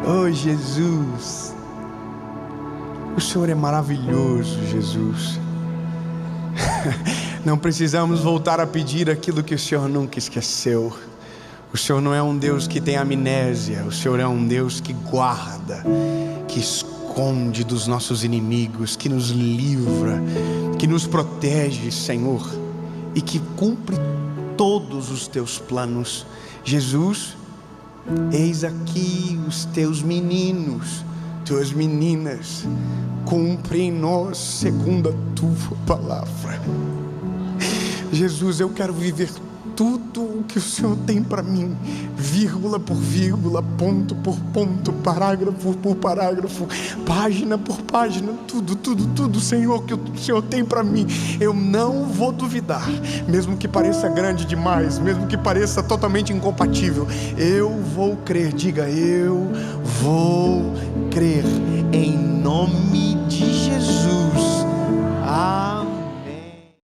Oh, Jesus, o Senhor é maravilhoso, Jesus. Não precisamos voltar a pedir aquilo que o Senhor nunca esqueceu. O Senhor não é um Deus que tem amnésia. O Senhor é um Deus que guarda, que esconde dos nossos inimigos, que nos livra, que nos protege, Senhor, e que cumpre todos os teus planos. Jesus, eis aqui os teus meninos, tuas meninas, cumpre em nós segundo a tua palavra. Jesus, eu quero viver tudo o que o Senhor tem para mim, vírgula por vírgula, ponto por ponto, parágrafo por parágrafo, página por página, tudo, Senhor, que o Senhor tem para mim. Eu não vou duvidar, mesmo que pareça grande demais, mesmo que pareça totalmente incompatível. Eu vou crer, diga, eu vou crer, em nome